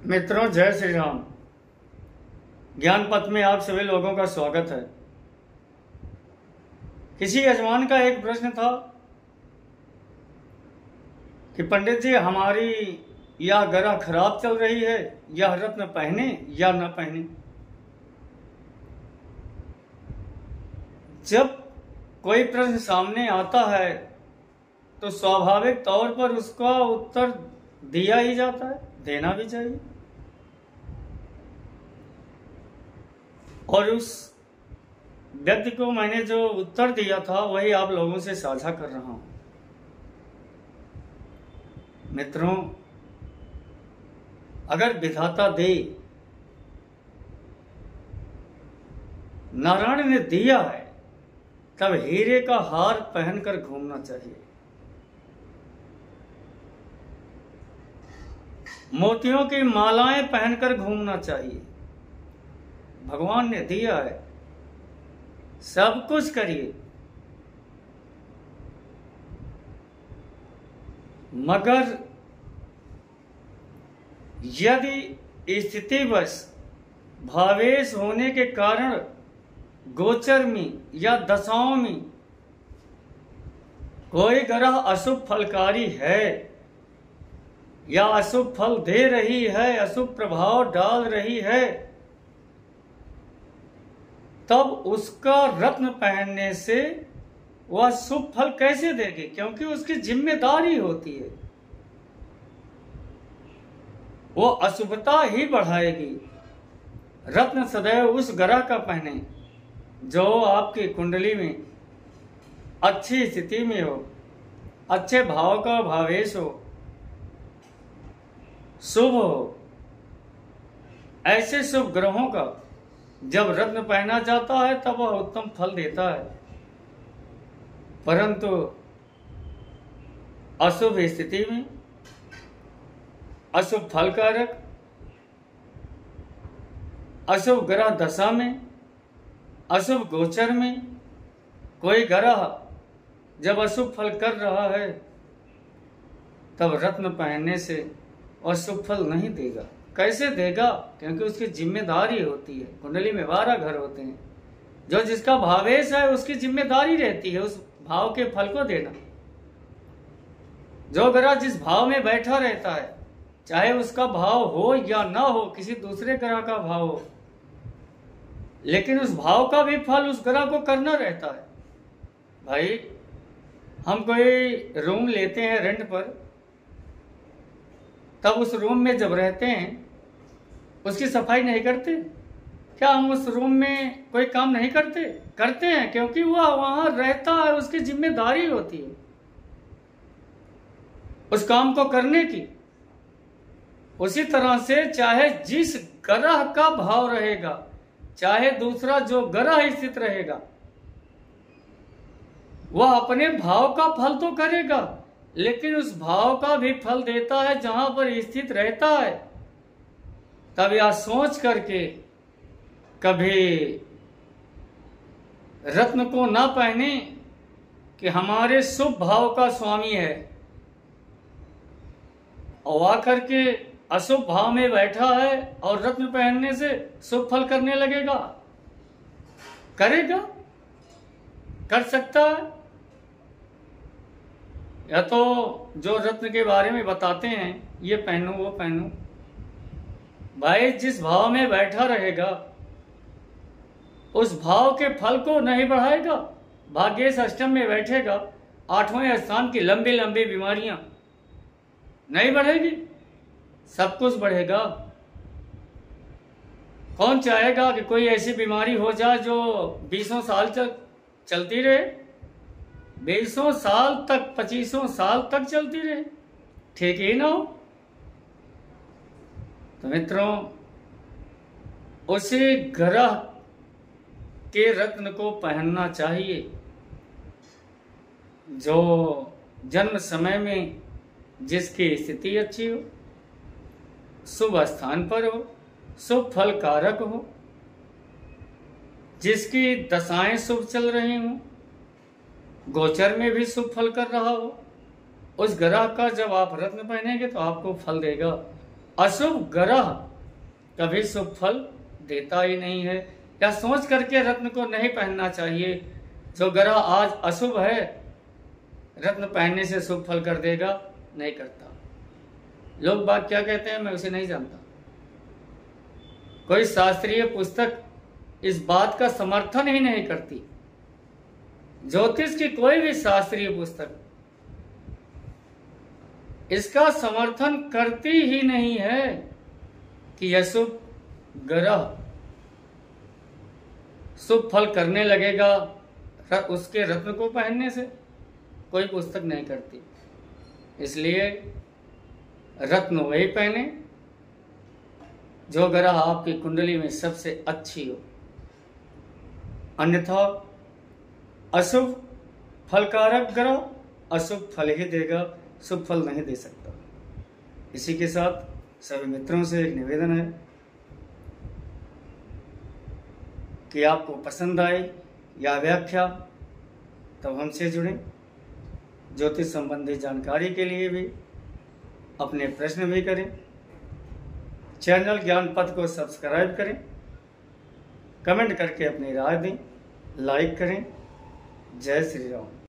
मित्रों, जय श्री राम। ज्ञान पथ में आप सभी लोगों का स्वागत है। किसी यजमान का एक प्रश्न था कि पंडित जी, हमारी या गरा खराब चल रही है, या रत्न पहने या न पहने। जब कोई प्रश्न सामने आता है तो स्वाभाविक तौर पर उसका उत्तर दिया ही जाता है, देना भी चाहिए। और उस व्यक्ति को मैंने जो उत्तर दिया था वही आप लोगों से साझा कर रहा हूं। मित्रों, अगर विधाता दे, नारायण ने दिया है, तब हीरे का हार पहनकर घूमना चाहिए, मोतियों की मालाएं पहनकर घूमना चाहिए। भगवान ने दिया है, सब कुछ करिए, मगर यदि स्थितिवश भावेश होने के कारण गोचर में या दशाओं में कोई ग्रह अशुभ फलकारी है या अशुभ फल दे रही है, अशुभ प्रभाव डाल रही है, तब उसका रत्न पहनने से वह शुभ फल कैसे देगी? क्योंकि उसकी जिम्मेदारी होती है, वो अशुभता ही बढ़ाएगी। रत्न सदैव उस ग्रह का पहने जो आपकी कुंडली में अच्छी स्थिति में हो, अच्छे भाव का भावेश हो, शुभ हो। ऐसे शुभ ग्रहों का जब रत्न पहना जाता है तब वह उत्तम फल देता है, परंतु अशुभ स्थिति में, अशुभ फलकारक, अशुभ ग्रह दशा में, अशुभ गोचर में कोई ग्रह जब अशुभ फल कर रहा है तब रत्न पहनने से वह शुभ फल नहीं देगा। कैसे देगा? क्योंकि उसकी जिम्मेदारी होती है। कुंडली में 12 घर होते हैं, जो जिसका भावेश है उसकी जिम्मेदारी रहती है उस भाव के फल को देना। जो ग्रह जिस भाव में बैठा रहता है, चाहे उसका भाव हो या ना हो, किसी दूसरे ग्रह का भाव हो, लेकिन उस भाव का भी फल उस ग्रह को करना रहता है। भाई, हम कोई रूम लेते हैं रेंट पर, तब उस रूम में जब रहते हैं उसकी सफाई नहीं करते क्या? हम उस रूम में कोई काम नहीं करते? करते हैं, क्योंकि वह वहां रहता है, उसकी जिम्मेदारी होती है उस काम को करने की। उसी तरह से चाहे जिस ग्रह का भाव रहेगा, चाहे दूसरा जो ग्रह स्थित रहेगा, वह अपने भाव का फल तो करेगा, लेकिन उस भाव का भी फल देता है जहां पर स्थित रहता है। तब यह सोच करके कभी रत्न को ना पहने कि हमारे शुभ भाव का स्वामी है, और आकर के अशुभ भाव में बैठा है और रत्न पहनने से शुभ फल करने लगेगा। करेगा? कर सकता है? या तो जो रत्न के बारे में बताते हैं, ये पहनो वो पहनो, भाई जिस भाव में बैठा रहेगा उस भाव के फल को नहीं बढ़ाएगा। भाग्येश अष्टम में बैठेगा, 8वें स्थान की लंबी लंबी बीमारियां नहीं बढ़ेगी, सब कुछ बढ़ेगा। कौन चाहेगा कि कोई ऐसी बीमारी हो जाए जो 20 साल तक चलती रहे, 20 साल तक, 25 साल तक चलती रहे, ठीक ही ना हो? तो मित्रों, उसी ग्रह के रत्न को पहनना चाहिए जो जन्म समय में जिसकी स्थिति अच्छी हो, शुभ स्थान पर हो, शुभ फल कारक हो, जिसकी दशाएं शुभ चल रही हों, गोचर में भी शुभ फल कर रहा हो, उस ग्रह का जब आप रत्न पहनेंगे तो आपको फल देगा। अशुभ ग्रह कभी शुभ फल देता ही नहीं है, या सोच करके रत्न को नहीं पहनना चाहिए। जो ग्रह आज अशुभ है, रत्न पहनने से शुभ फल कर देगा, नहीं करता। लोग बात क्या कहते हैं मैं उसे नहीं जानता। कोई शास्त्रीय पुस्तक इस बात का समर्थन ही नहीं करती। ज्योतिष की कोई भी शास्त्रीय पुस्तक इसका समर्थन करती ही नहीं है कि अशुभ ग्रह शुभ फल करने लगेगा उसके रत्न को पहनने से। कोई पुस्तक नहीं करती। इसलिए रत्न वही पहने जो ग्रह आपकी कुंडली में सबसे अच्छी हो, अन्यथा अशुभ फलकारक ग्रह अशुभ फल ही देगा, शुभ फल नहीं दे सकता। इसी के साथ सभी मित्रों से एक निवेदन है कि आपको पसंद आए या व्याख्या तब हमसे जुड़ें। ज्योतिष संबंधी जानकारी के लिए भी अपने प्रश्न भी करें। चैनल ज्ञान पथ को सब्सक्राइब करें, कमेंट करके अपनी राय दें, लाइक करें। जय श्री राम।